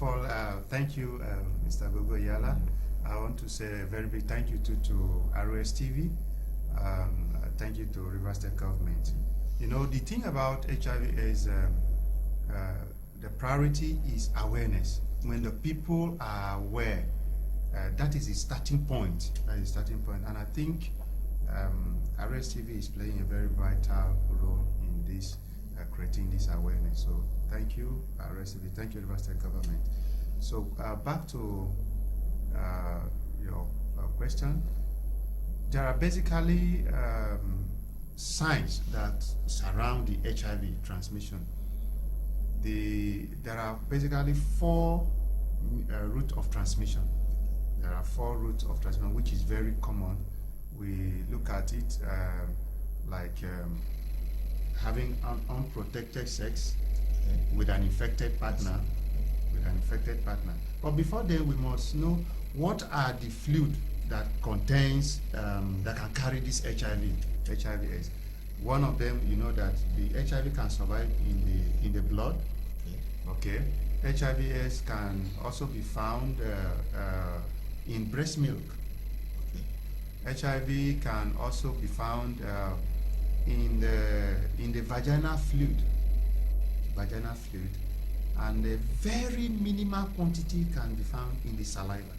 all, thank you, Mr. Gogo Yala. I want to say a very big thank you to ROS TV. Thank you to River State Government. You know, the thing about HIV is the priority is awareness. When the people are aware, that is the starting point. That is the starting point. And I think ROS TV is playing a very vital role in this, creating this awareness. So thank you, ROS TV. Thank you, River State Government. So back to your question. There are basically signs that surround the HIV transmission. There are basically four routes of transmission. There are four routes of transmission, which is very common. We look at it like having an unprotected sex with an infected partner. But before then, we must know what are the fluid that contains that can carry this HIV/AIDS. One of them, you know that the HIV can survive in the blood. Okay. HIV/AIDS can also be found in breast milk. HIV can also be found in the vaginal fluid, and a very minimal quantity can be found in the saliva.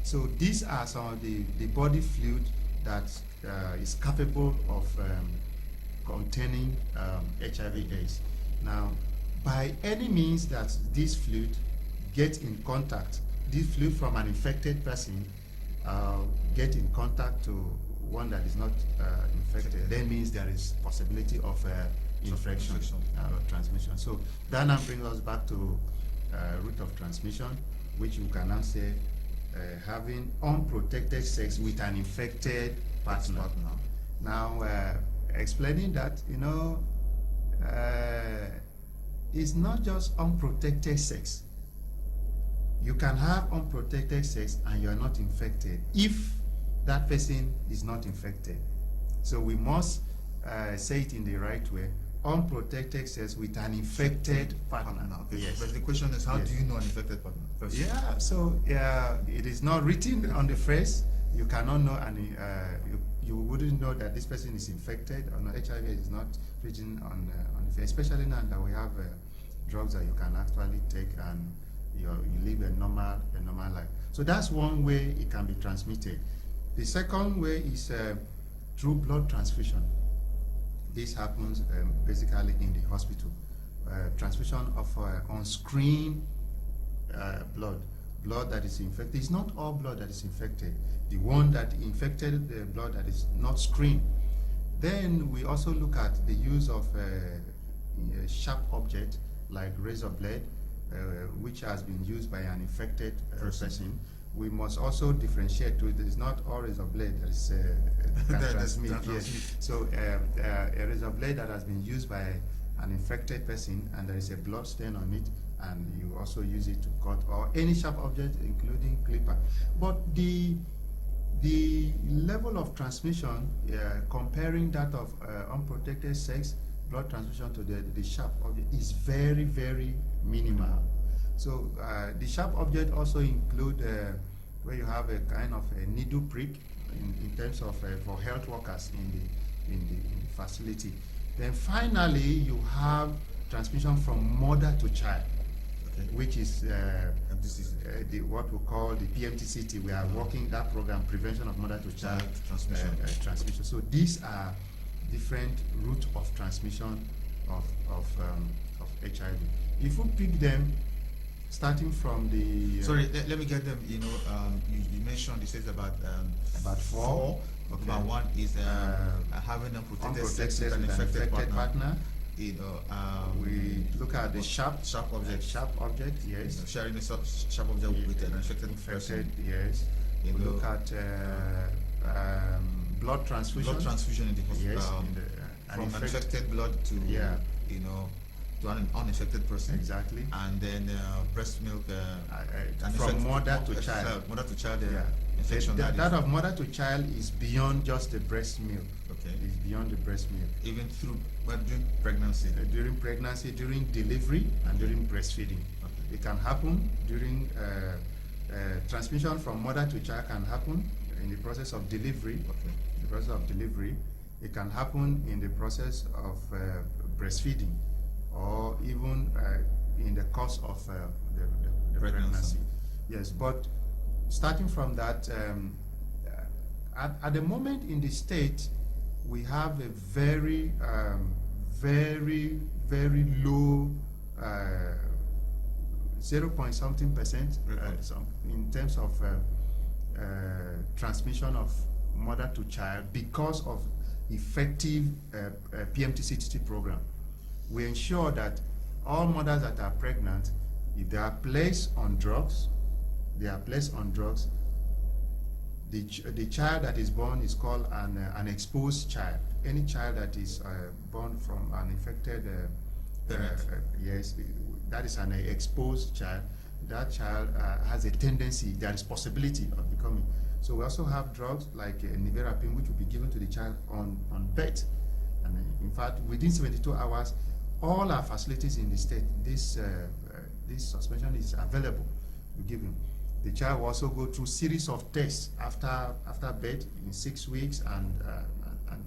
So these are some of the body fluid that is capable of containing HIV/AIDS. Now, by any means that this fluid gets in contact, this fluid from an infected person get in contact to one that is not infected, that means there is possibility of infection or transmission. So that now brings us back to route of transmission, which we can now say having unprotected sex with an infected partner. Now, explaining that, you know, it's not just unprotected sex. You can have unprotected sex and you're not infected if that person is not infected. So we must say it in the right way. Unprotected sex with an infected partner. Okay. Yes. But the question is, how do you know an infected partner? First? Yeah, so it is not written on the face. You cannot know, and you wouldn't know that this person is infected or not. HIV is not written on the face, especially now that we have drugs that you can actually take and you live a normal life. So that's one way it can be transmitted. The second way is through blood transfusion. This happens basically in the hospital. Transfusion of on-screen blood that is infected. It's not all blood that is infected. The one that infected the blood that is not screened. Then we also look at the use of a sharp object like razor blade, which has been used by an infected person. We must also differentiate. It is not all razor blade that is can transmit. Yes. So a razor blade that has been used by an infected person and there is a blood stain on it, and you also use it to cut, or any sharp object, including clipper. But the level of transmission, comparing that of unprotected sex blood transmission to the sharp object, is very, very minimal. So the sharp object also include where you have a kind of a needle prick in terms of for health workers in the facility. Then finally you have transmission from mother to child, which is this is what we call the PMTCT. We are working that program, prevention of mother to child transmission. So these are different routes of transmission of HIV. If we pick them, starting from the sorry, let me get them. You know, you mentioned it says about four. Okay. Number one is having unprotected sex with an infected partner. You know, we look at the sharp object. Yes. You know, sharing the sharp object with an infected person. Yes. We look at blood transfusion. Blood transfusion in the hospital. Yes. From infected blood to you know to an uninfected person. Exactly. And then breast milk from mother to child. Mother to child Yeah. infection. That of mother to child is beyond just the breast milk. Okay. It's beyond the breast milk. Even through during pregnancy. During pregnancy, during delivery, and during breastfeeding. Okay. It can happen during transmission from mother to child can happen in the process of delivery. Okay. The process of delivery. It can happen in the process of breastfeeding, or even in the course of the pregnancy. Yes, but starting from that, at the moment in the state, we have a very, very low 0.something% in terms of transmission of mother to child because of effective PMTCT program. We ensure that all mothers that are pregnant, if they are placed on drugs, the child that is born is called an exposed child. Any child that is born from an infected yes, that is an exposed child. That child has a tendency, there is possibility of becoming. So we also have drugs like nevirapine, which will be given to the child on birth. And in fact, within 72 hours, all our facilities in the state, this suspension is available to give him. The child will also go through series of tests after birth in 6 weeks and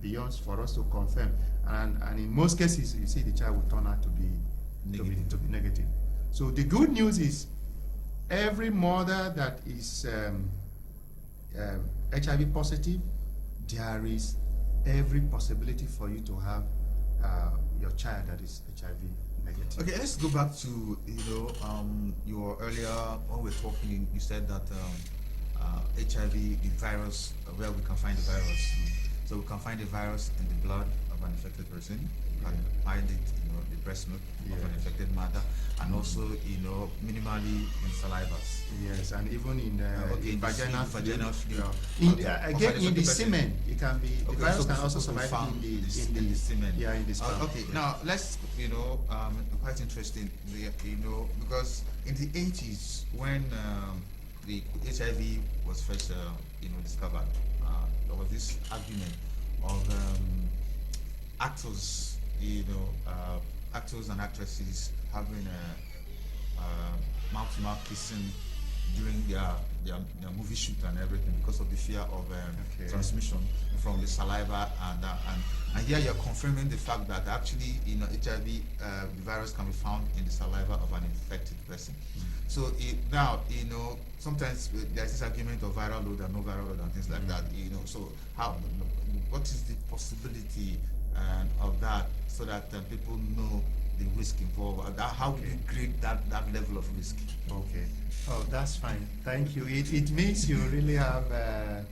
beyond for us to confirm. And in most cases, you see the child will turn out to be negative. So the good news is every mother that is HIV positive, there is every possibility for you to have your child that is HIV negative. Okay, let's go back to your earlier when we were talking. You said that HIV, the virus, where we can find the virus. So we can find the virus in the blood of an infected person. We can find it, the breast milk of an infected mother, and also, minimally in salivas. Yes, and even in vaginal fluid. Again, in the semen, it can be. The virus can also survive in the semen. Yeah, in the sperm. Okay, now let's, quite interesting. Because in the 80s when the HIV was first, discovered, there was this argument of actors, actors and actresses having mouth-to-mouth kissing during their movie shoot and everything because of the fear of transmission from the saliva, and here you're confirming the fact that actually HIV the virus can be found in the saliva of an infected person. So now sometimes there's this argument of viral load and no viral load and things like that. So what is the possibility of that, so that people know the risk involved? How do you grade that level of risk? Okay. Oh, that's fine. Thank you. It means you really have a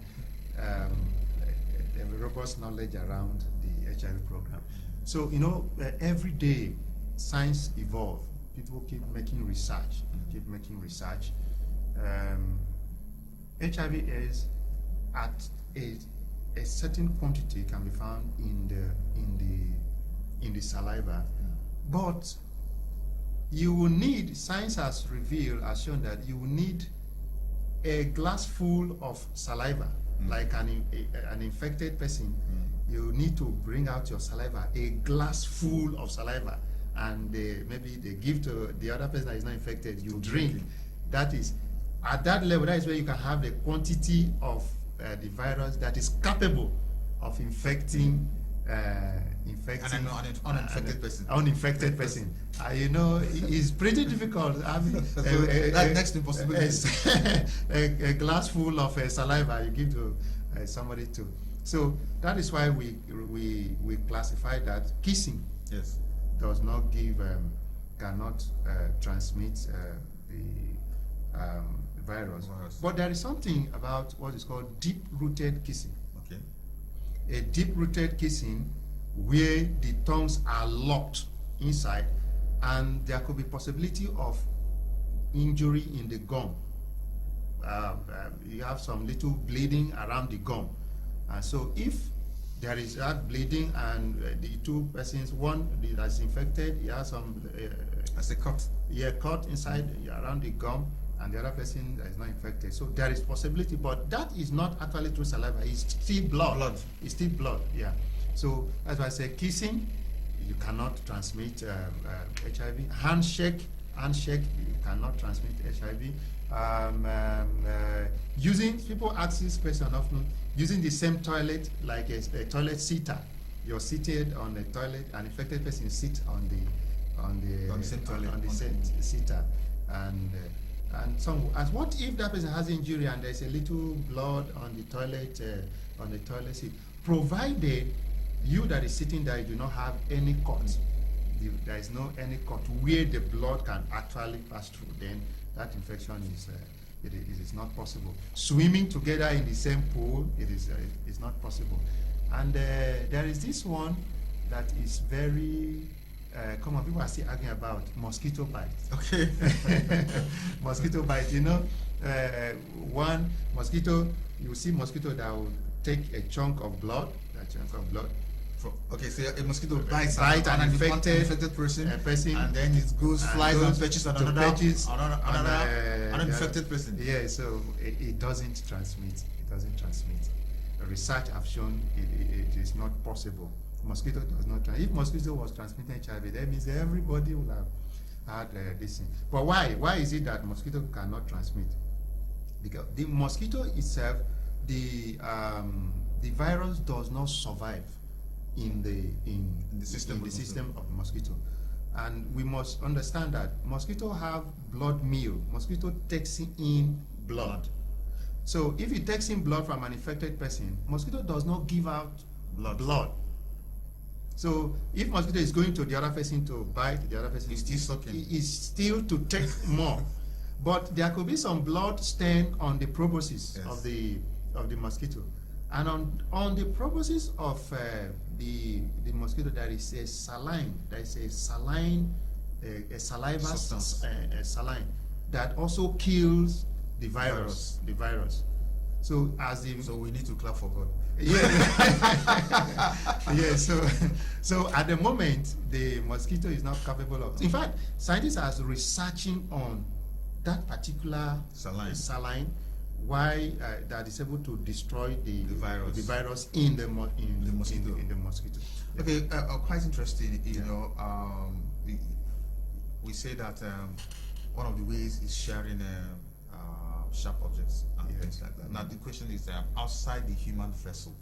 robust knowledge around the HIV program. So, every day science evolves. People keep making research. HIV/AIDS at a certain quantity can be found in the saliva, but you will need, science has shown that you will need a glass full of saliva, like an infected person. You need to bring out your saliva, a glass full of saliva, and maybe they give to the other person that is not infected, you drink. That is, at that level, that is where you can have the quantity of the virus that is capable of infecting an uninfected person. Uninfected person. It's pretty difficult. That's next to impossibility. A glass full of saliva you give to somebody too. So that is why we classify that kissing does not give, cannot transmit the virus. But there is something about what is called deep-rooted kissing. Okay. A deep-rooted kissing where the tongues are locked inside, and there could be possibility of injury in the gum. You have some little bleeding around the gum. So if there is that bleeding, and the two persons, one that's infected, he has some As a cut. cut inside around the gum, and the other person that is not infected. So there is possibility, but that is not actually through saliva. It's still blood. It's still blood. Yeah. So as I say, kissing, you cannot transmit HIV. Handshake, you cannot transmit HIV. Using, people ask this question often, using the same toilet, like a toilet seater. You're seated on the toilet, an infected person sits on the same toilet, on the same seater, and as what if that person has injury and there's a little blood on the toilet seat, provided you that is sitting there do not have any cut, there is no any cut where the blood can actually pass through, then that infection it is not possible. Swimming together in the same pool, it's not possible. And there is this one that is very common. People are still arguing about mosquito bite. Okay. Mosquito bite, you know, one mosquito, you see mosquito that will take a chunk of blood, Okay, so a mosquito bites an infected person, and then it flies and perches on another infected person. Yeah, so it doesn't transmit. Research have shown it is not possible. Mosquito does not transmit. If mosquito was transmitting HIV, that means everybody would have had this thing. But why? Why is it that mosquito cannot transmit? Because the mosquito itself, the virus does not survive in the system of the mosquito, and we must understand that mosquito have blood meal. Mosquito takes in blood. So if it takes in blood from an infected person, mosquito does not give out blood. So if mosquito is going to the other person to bite, the other person is still sucking. Is still to take more, but there could be some blood stain on the proboscis of the mosquito. And on the proboscis of the mosquito, there is a saline. There is a saliva substance, saline that also kills the virus. So so we need to clap for God. Yeah. Yeah. So at the moment, the mosquito is not capable of. In fact, scientists are researching on that particular saline. Why that is able to destroy the virus in the mosquito. Yeah. Okay, quite interesting. You know, we say that one of the ways is sharing sharp objects and things like that. Now the question is, outside the human vessel,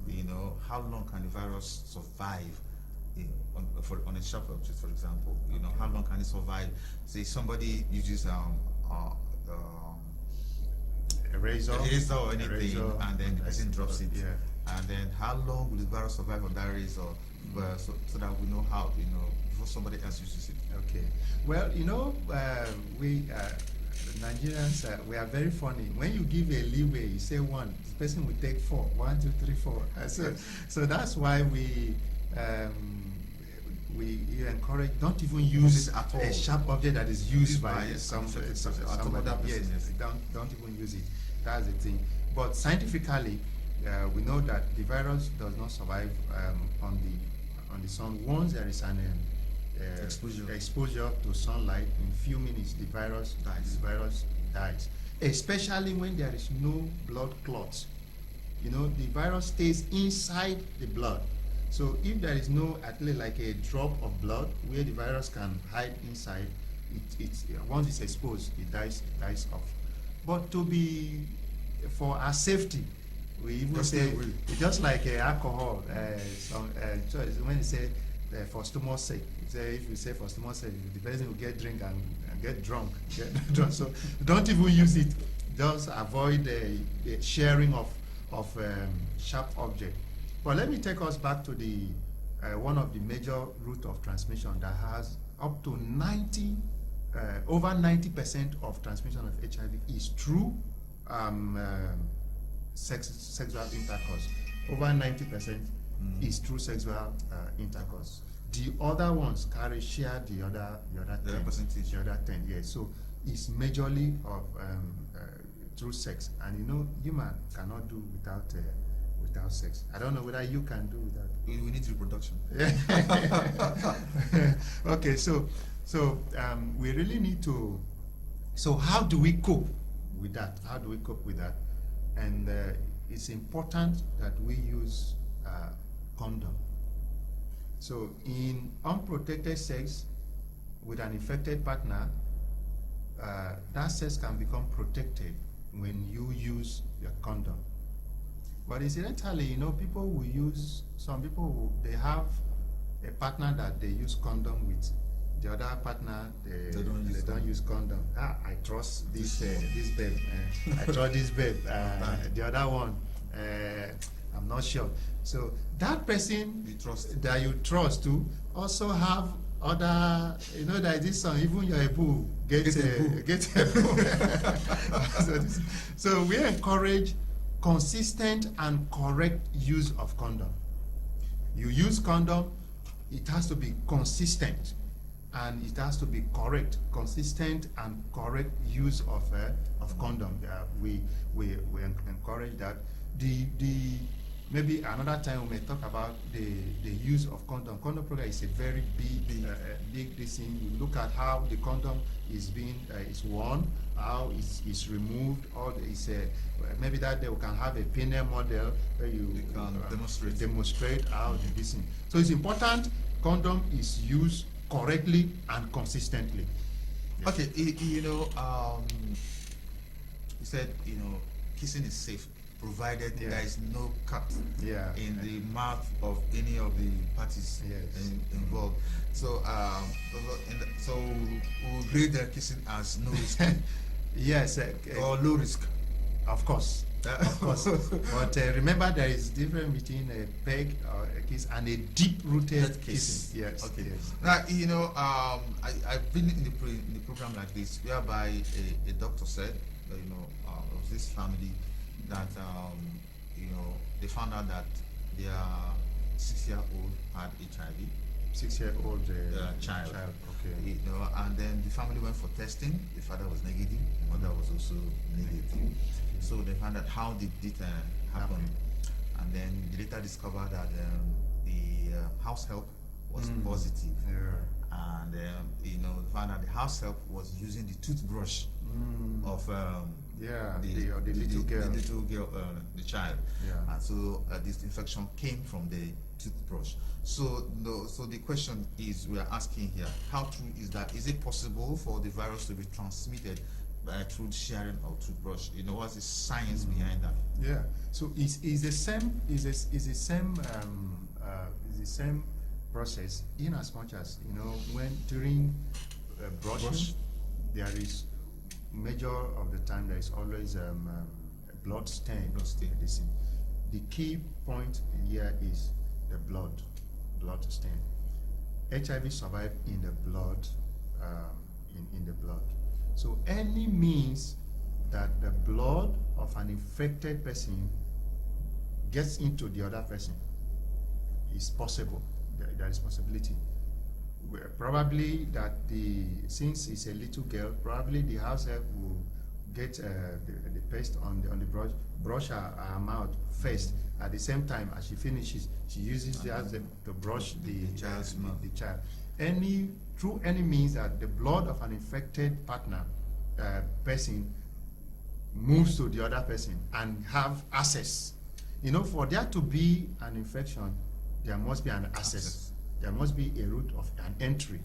you know, how long can the virus survive? On a sharp object, for example, you know, how long can it survive? Say somebody uses a razor or anything, and then the person drops it. Yeah. And then how long will the virus survive on that razor? So that we know how, you know, before somebody else uses it. Okay. Well, you know, we Nigerians, we are very funny. When you give a leeway, you say one, the person will take 4. 1, 2, 3, 4. So that's why we encourage, don't even use a sharp object that is used by somebody. Yes, don't even use it. That's the thing. But scientifically, we know that the virus does not survive on the sun. Once there is an exposure to sunlight, in few minutes the virus dies. Especially when there is no blood clots. You know, the virus stays inside the blood. So if there is no, at least like a drop of blood where the virus can hide inside, once it's exposed, it dies off. But for our safety, we even say, just like alcohol, when you say for stomach's sake, if you say for stomach's sake, the person will get drink and get drunk. So don't even use it. Just avoid the sharing of sharp object. But let me take us back to the one of the major route of transmission that has up to over 90% of transmission of HIV is through sexual intercourse. Over 90% is through sexual intercourse. The other ones share the other 10 percentage. The other 10, yes. So it's majorly of through sex, and you know, human cannot do without without sex. I don't know whether you can do that. We need reproduction. Okay, so we really need to. So how do we cope with that? How do we cope with that? And it's important that we use condom. So in unprotected sex with an infected partner, that sex can become protected when you use your condom. But incidentally, you know, some people they have a partner that they use condom with. The other partner, they don't use condom. I trust this babe. I trust this babe. The other one, I'm not sure. So that person that you trust to also have other, you know, that this song, even your boo get a boo. So we encourage consistent and correct use of condom. You use condom, it has to be consistent and it has to be correct, consistent and correct use of condom. We encourage that. Maybe another time we may talk about the use of condom. Condom program is a very big thing. You look at how the condom is worn, how it's removed. Maybe that day we can have a panel model where you can demonstrate how this thing. So it's important condom is used correctly and consistently. Yes. Okay, you said kissing is safe, provided there is no cut in the mouth of any of the parties involved. So, so we'll grade the kissing as no risk. Yes, or low risk. Of course. Of course. But remember, there is difference between a peg or a kiss and a deep-rooted kiss. Yes. Okay. Yes. Now, I've been in the program like this, whereby a doctor said, of this family that they found out that their 6-year-old had HIV. 6-year-old child. Okay. And then the family went for testing. The father was negative. The mother was also negative. So they found out how did it happen, and then they later discovered that the house help was positive, and found out the house help was using the toothbrush of the little girl, the child, and so this infection came from the toothbrush. So the question is, we are asking here, how true is that? Is it possible for the virus to be transmitted through sharing of toothbrush? What's the science behind that? Yeah. So it's the same process, in as much as when during brushing there is major of the time there is always a blood stain. The key point here is the blood stain. HIV survive in the blood, in the blood. So any means that the blood of an infected person gets into the other person is possible. There is possibility. Probably that since it's a little girl, probably the house help will get the paste on the brush her mouth first. At the same time, as she finishes, she uses to brush the child's mouth. The child. Through any means that the blood of an infected partner person moves to the other person and have access. For there to be an infection, there must be an access. There must be a route of an entry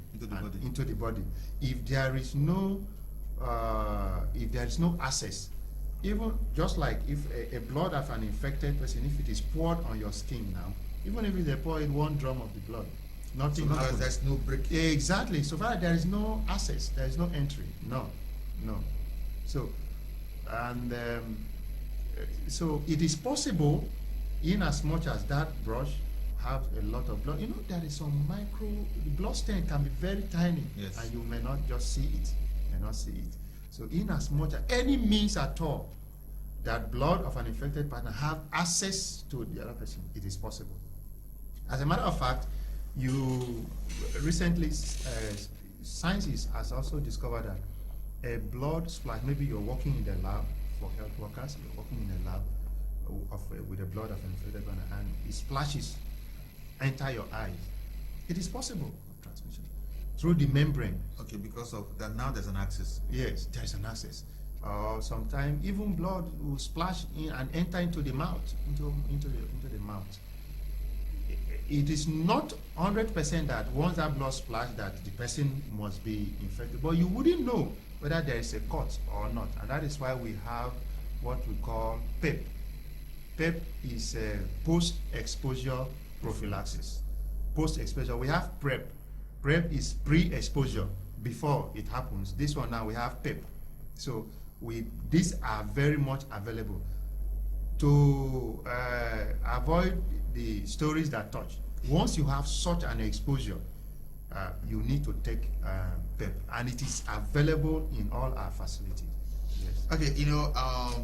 into the body. If there is no access, even just like if a blood of an infected person, if it is poured on your skin now, even if they pour in 1 drum of the blood, nothing happens. There's no break. Exactly. So far there is no access, there is no entry. No. So so it is possible, in as much as that brush have a lot of blood. There is some the blood stain can be very tiny, and you may not just see it. So in as much as any means at all that blood of an infected partner have access to the other person, it is possible. As a matter of fact, recently scientists has also discovered that a blood splash, maybe you're working in the lab for health workers, you're working in a lab, with the blood of infected donor and it splashes enter your eyes, it is possible of transmission through the membrane. Okay, because of that now there's an access. Yes, there is an access. Sometimes even blood will splash in and enter into the mouth, into the mouth. It is not 100% that once that blood splash that the person must be infected, but you wouldn't know whether there is a cut or not, and that is why we have what we call PEP. PEP is a post-exposure prophylaxis. Post-exposure, we have PrEP. PrEP is pre-exposure, before it happens. This one now we have PEP. So these are very much available. To avoid the stories that touch, once you have such an exposure, you need to take PEP, and it is available in all our facilities. Yes. Okay,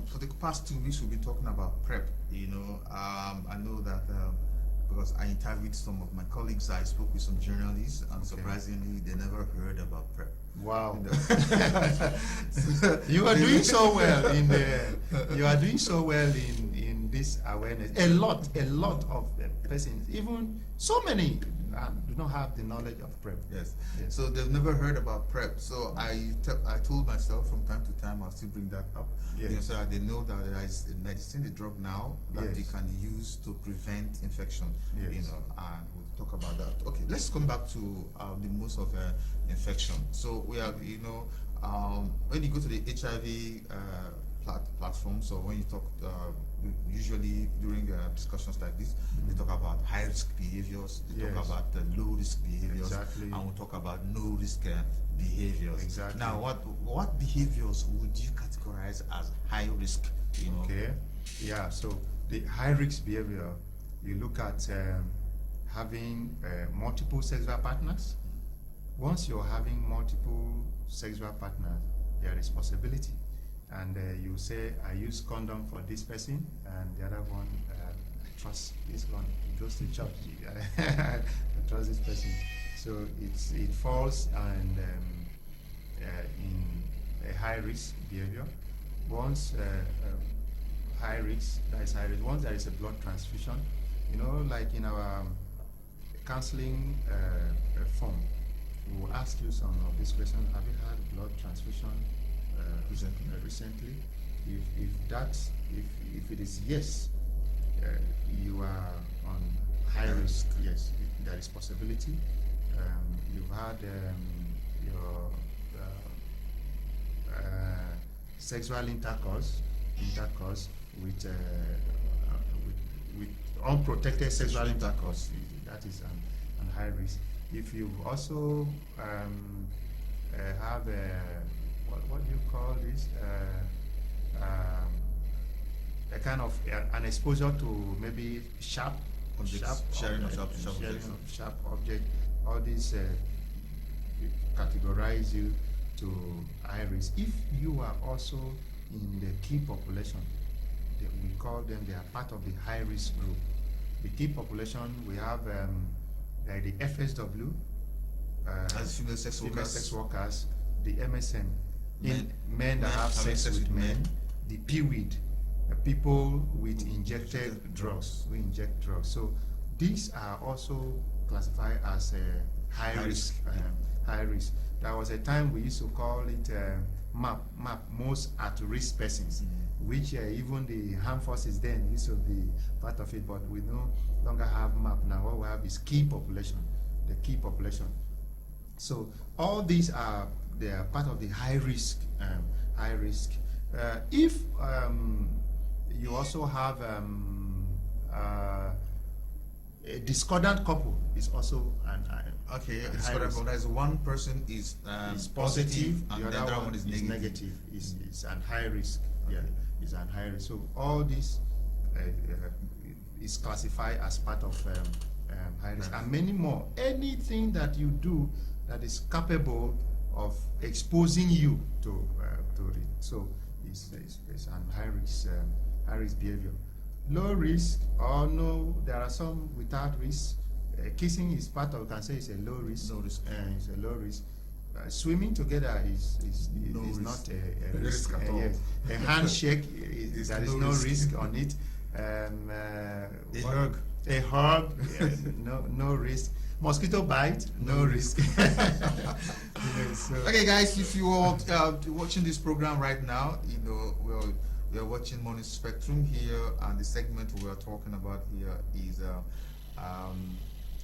for the past 2 weeks we've been talking about PrEP. I know that because I interviewed some of my colleagues, I spoke with some journalists, and surprisingly, they never heard about PrEP. Wow! You are doing so well in this awareness. A lot of persons, even so many, do not have the knowledge of PrEP. Yes. So they've never heard about PrEP. So I told myself from time to time I'll still bring that up. Yes. So that they know that there is a medicine, a drug now that they can use to prevent infection. Yes. And we'll talk about that. Okay, let's come back to the most of infection. So we have, when you go to the HIV platform, so when you talk, usually during discussions like this, they talk about high risk behaviors, they talk about low risk behaviors, and we'll talk about no risk behaviors. Exactly. Now, what behaviors would you categorize as high risk? Okay. Yeah. So the high risk behavior, you look at having multiple sexual partners. Once you're having multiple sexual partners, there is possibility. And you say, I use condom for this person, and the other one, I trust this one. He goes to church. I trust this person. So it falls and in a high risk behavior. Once high risk, that is high risk. Once there is a blood transfusion, like in our counseling form, we will ask you some of these questions. Have you had blood transfusion recently? If it is yes, you are on high risk. Yes, there is possibility. You've had your sexual intercourse with unprotected sexual intercourse. That is on high risk. If you also have what do you call this? A kind of an exposure to maybe sharp object. All these categorize you to high risk. If you are also in the key population, we call them, they are part of the high risk group. The key population, we have the FSW, as female sex workers, the MSM, men that have sex with men, the PWID, people with injected drugs, who inject drugs. So these are also classified as high risk. High risk. There was a time we used to call it MAP, most at risk persons, which even the armed forces then used to be part of it, but we no longer have MAP now. What we have is key population, the key population. So all these they are part of the high risk. High risk. If you also have a discordant couple, is also an discordant couple. That is one person is positive and the other one is negative. Is an high risk. Okay. Yeah, is an high risk. So all this is classified as part of high risk, and many more. Anything that you do that is capable of exposing you to it. So it's an high risk behavior. Low risk, or no, there are some without risk. Kissing is part of, can say it's a low risk. It's a low risk. Swimming together is not a risk at all. Yes. A handshake, there is no risk on it. A hug. A hug, no risk. Mosquito bite, no risk. Okay, guys, if you are watching this program right now, we are watching Morning Spectrum here, and the segment we are talking about here is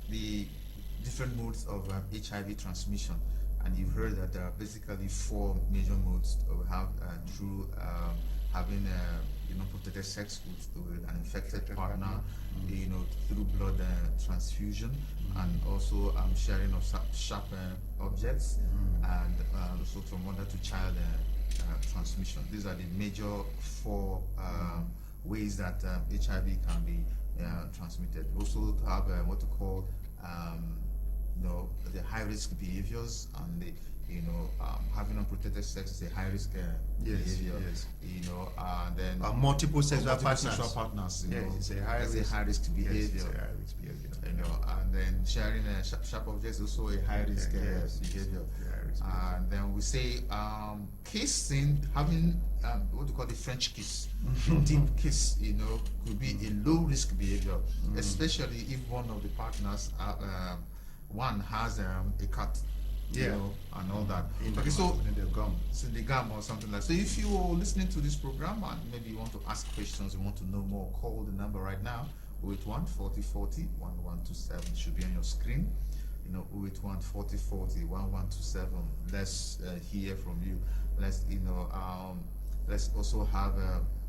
the different modes of HIV transmission. And you've heard that there are basically 4 major modes. We have through having protected sex with an infected partner, through blood transfusion, and also sharing of sharp objects, and also from mother to child transmission. These are the major 4 ways that HIV can be transmitted. Also have what we call the high-risk behaviors, and the having unprotected sex is a high-risk behavior. Yes. Then multiple sexual partners. It's a high-risk behavior. Yes, it's a high-risk behavior. And then sharing sharp objects is also a high-risk behavior. And then we say kissing, having what we call the French kiss, deep kiss, could be a low-risk behavior, especially if one of the partners one has a cut, and all that. In the gum. It's in the gum or something like that. So if you are listening to this program and maybe you want to ask questions, you want to know more, call the number right now, 081 40 40 1127. It should be on your screen. 081 40 40 1127. Let's hear from you. Let's also have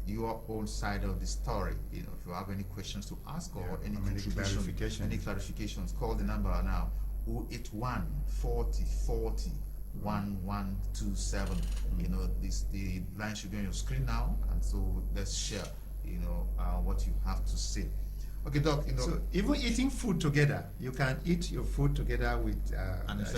your own side of the story. If you have any questions to ask or any clarifications, call the number now, 081 40 40 1127. The line should be on your screen now, and so let's share what you have to say. Okay, Doc. So even eating food together, you can eat your food together with.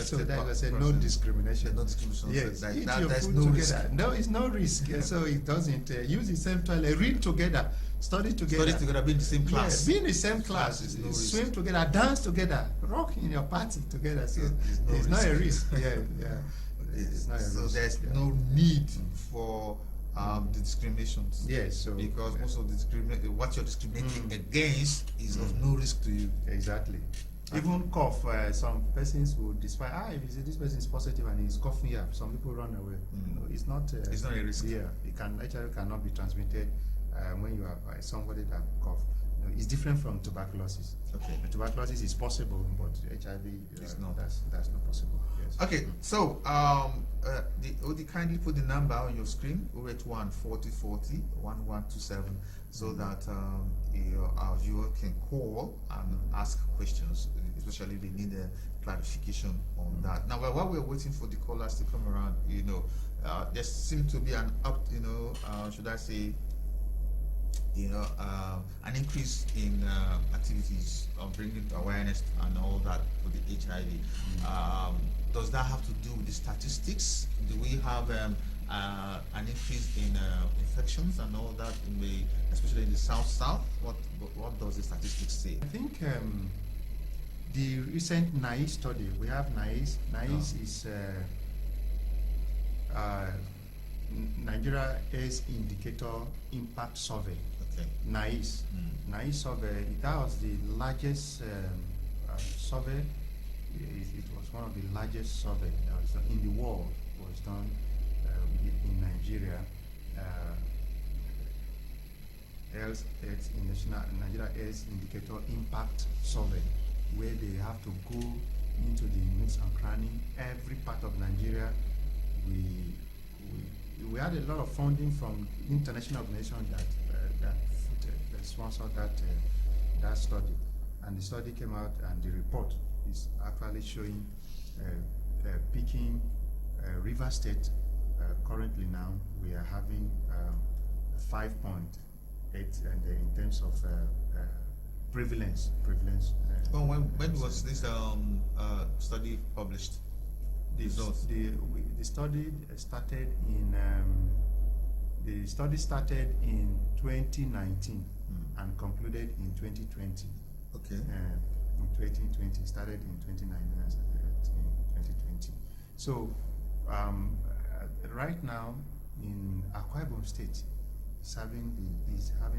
So that was no discrimination. No discrimination. Yes, eat your food no together. risk. No, it's no risk. So it doesn't use the same toilet. Read together. Study together. Be in the same class. Yeah, be in the same class. Is no swim risk. together. Dance together. Rock in your party together. So it's not a risk. It's not a risk. So there's no need for the discriminations. Yes, so because most of the what you're discriminating against is of no risk to you. Exactly. Even cough, some persons will despise. If you say this person is positive and he's coughing here, some people run away. It's not. It's not a risk. Yeah, HIV cannot be transmitted when you are somebody that cough. It's different from tuberculosis. Okay. Tuberculosis is possible, but HIV is not. That's not possible. Yes. Okay, so would you kindly put the number on your screen, 081 40 40 1127, so that our viewer can call and ask questions, especially if they need a clarification on that. Now, while we're waiting for the callers to come around, there seems to be an should I say, an increase in activities of bringing awareness and all that for the HIV. Does that have to do with the statistics? Do we have an increase in infections and all that, especially in the South? What does the statistics say? I think the recent NICE study, we have NICE. NICE is Nigeria AIDS Indicator Impact Survey. Okay. NICE. NICE survey, that was the largest survey. It was one of the largest surveys that was done in the world. Was done in Nigeria. Nigeria AIDS Indicator Impact Survey, where they have to go into the nooks and cranny, every part of Nigeria. We had a lot of funding from international organizations that sponsored that study, and the study came out, and the report is actually showing picking River State. Currently now we are having 5.8, and in terms of prevalence. When was this study published? The study started in 2019 and concluded in 2020. Okay. In 2020, started in 2019 and started in 2020. So right now in Akwa Ibom State, is having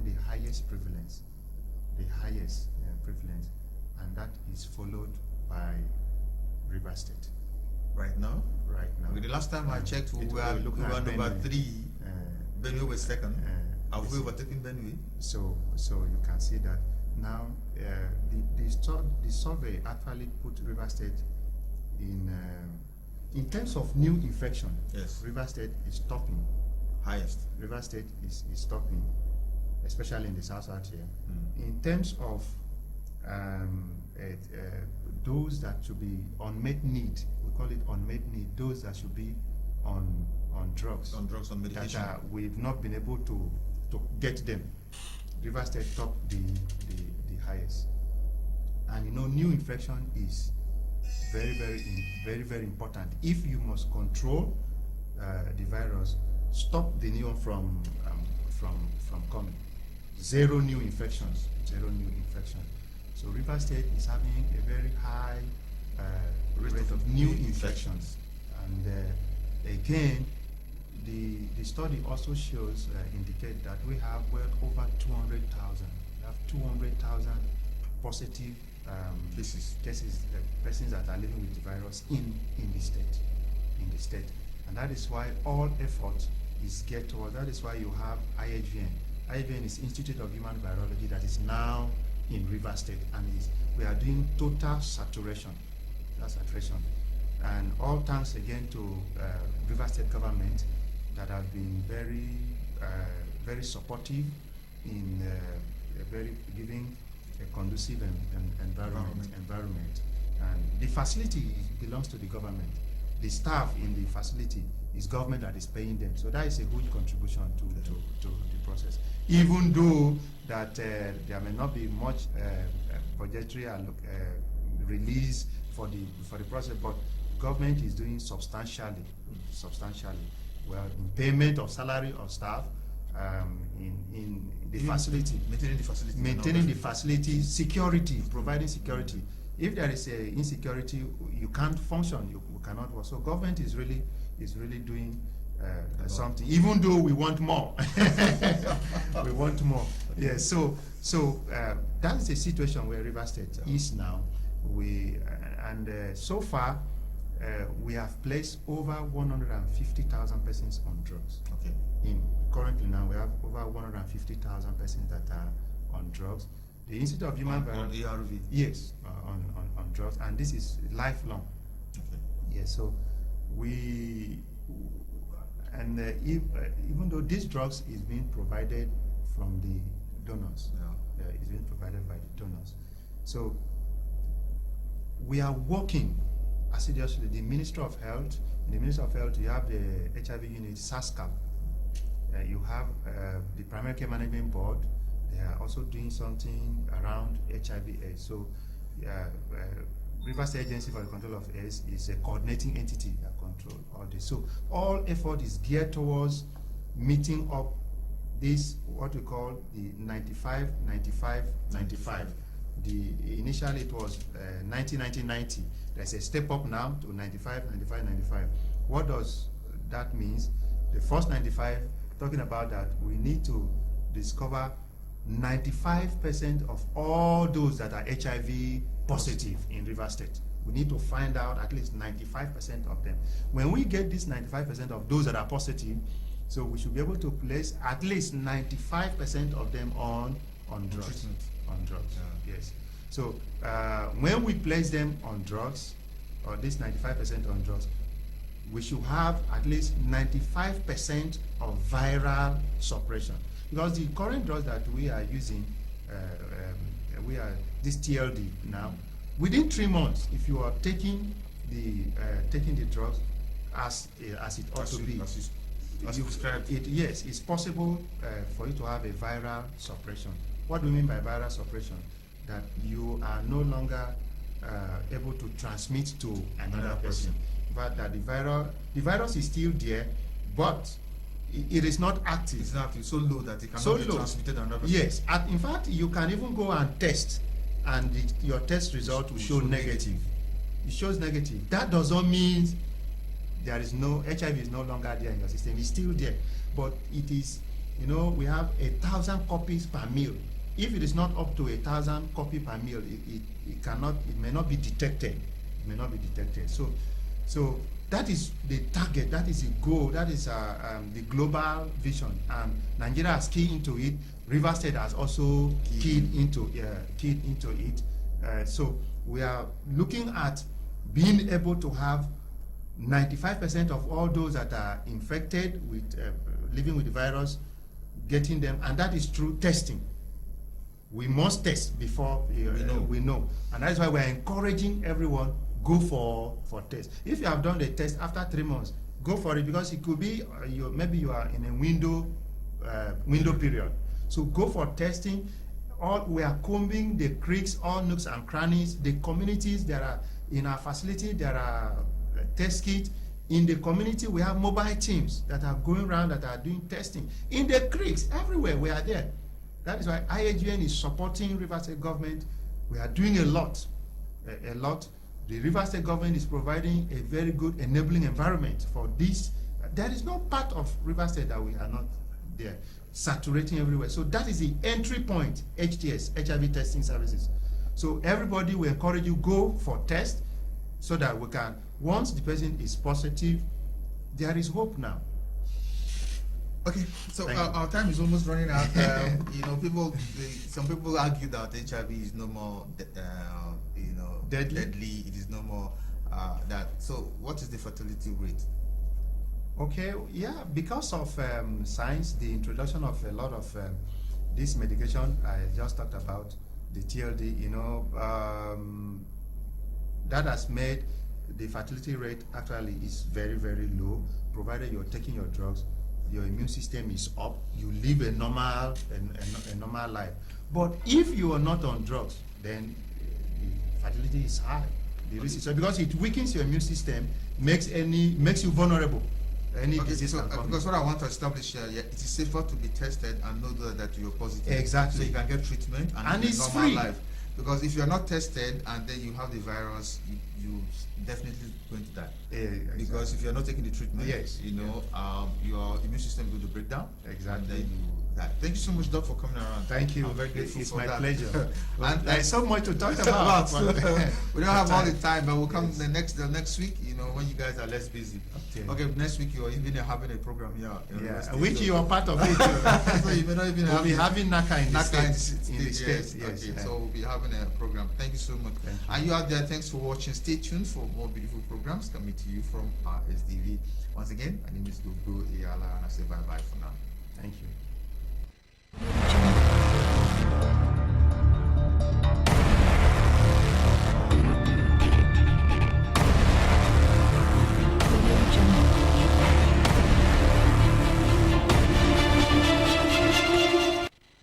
the highest prevalence, prevalence, and that is followed by River State. Right now? Right now. Okay, the last time I checked, we were looking at number Benue. 3. Benue was second. Have we yes. overtaken Benue? So you can see that now the survey actually put River State in terms of new infection. Yes. River State is topping. Highest. River State is topping, especially in the south here. In terms of those that should be unmet need, we call it unmet need, those that should be on drugs. On drugs, on medication. That we've not been able to get them. River State top the highest. And you know, new infection is very important. If you must control the virus, stop the new one from coming. Zero new infections. So River State is having a very high rate of new infections. And again, the study also shows indicate that we have well over 200,000. We have 200,000 positive cases, persons that are living with the virus in the state. And that is why all effort is geared towards. That is why you have IHVN. IHVN is Institute of Human Virology that is now in River State, and we are doing total saturation. And all thanks again to River State government that have been very supportive in giving a conducive environment. And the facility belongs to the government. The staff in the facility is government that is paying them. So that is a huge contribution to the process. Even though that there may not be much budgetary release for the process, but government is doing substantially. Well, in payment of salary of staff, in the facility, maintaining the facility, security, providing security. If there is a insecurity, you can't function. You cannot work. So government is really doing something. Even though we want more, we want more. Yeah. So that is the situation where River State is now. So far. We have placed over 150,000 persons on drugs. Okay. Currently now we have over 150,000 persons that are on drugs. The Institute of Human Virology. On ARV. Yes, on drugs, and this is lifelong. Okay. Yes. So even though these drugs is being provided from the donors, it's being provided by the donors. So we are working assiduously. The Ministry of Health. In the Ministry of Health, you have the HIV unit, SASCAP. You have the Primary Care Management Board. They are also doing something around HIV/AIDS. So, River State Agency for the Control of AIDS is a coordinating entity that controls all this. So, all effort is geared towards meeting up this, what we call the 95-95-95. Initially it was 90-90-90. There's a step up now to 95-95-95. What does that mean? The first 95, talking about that we need to discover 95% of all those that are HIV positive in River State. We need to find out at least 95% of them. When we get this 95% of those that are positive, so we should be able to place at least 95% of them on drugs. On drugs, yes. So when we place them on drugs, or this 95% on drugs, we should have at least 95% of viral suppression. Because the current drugs that we are using, this TLD now, within 3 months, if you are taking the drugs as it ought to be, as you prescribed. Yes, it's possible for you to have a viral suppression. What do we mean by viral suppression? That you are no longer able to transmit to another person. But that the virus is still there, but it is not active. It's not active, so low that it cannot be transmitted to another person. Yes, in fact, you can even go and test, and your test result will show negative. It shows negative. That does not mean there is no HIV is no longer there in your system. It's still there, but it is You know, we have 1,000 copies per meal. If it is not up to 1,000 copies per meal, it may not be detected. It may not be detected. So that is the target. That is the goal. That is the global vision. And Nigeria has keyed into it. Rivers State has also keyed into it. So we are looking at being able to have 95% of all those that are infected with living with the virus, getting them, and that is through testing. We must test before we know, and that is why we are encouraging everyone, go for test. If you have done the test after 3 months, go for it, because it could be maybe you are in a window period. So go for testing. We are combing the creeks, all nooks and crannies, the communities. There are in our facility, there are test kits. In the community, we have mobile teams that are going around, that are doing testing. In the creeks, everywhere, we are there. That is why IAGN is supporting Rivers State government. We are doing a lot. The Rivers State government is providing a very good enabling environment for this. There is no part of Rivers State that we are not there, saturating everywhere. So that is the entry point, HTS, HIV testing services. So everybody, we encourage you, go for test, so that we can, once the person is positive, there is hope now. Okay, so our time is almost running out. You know, some people argue that HIV is no more, deadly. It is no more that. So, what is the fertility rate? Okay, yeah, because of science, the introduction of a lot of this medication I just talked about, the TLD, that has made the fertility rate actually is very, very low, provided you're taking your drugs, your immune system is up, you live a normal life. But if you are not on drugs, then the fertility is high. The risk is, so because it weakens your immune system, makes you vulnerable. Disease can come. Because what I want to establish here, it is safer to be tested and know that you're positive. Exactly. So you can get treatment and it's normal free. life. Because if you're not tested and then you have the virus, you definitely going to die. Exactly. Because if you're not taking the treatment, yes, your immune system is going to break down. Exactly. And then you die. Thank you so much, Doc, for coming around. Thank you. I'm very grateful it's for my that. pleasure. And there's so much to talk about. We don't have all the time, but we'll come the next week, when you guys are less busy. Okay, next week you're even having a program here. Which you are part of it. So you may not even we'll be having NACA in the States. Yes. Yes. Okay, so we'll be having a program. Thank you so much. And you out there, thanks for watching. Stay tuned for more beautiful programs coming to you from SDV. Once again, my name is Gogo Iyala, and I say bye-bye for now.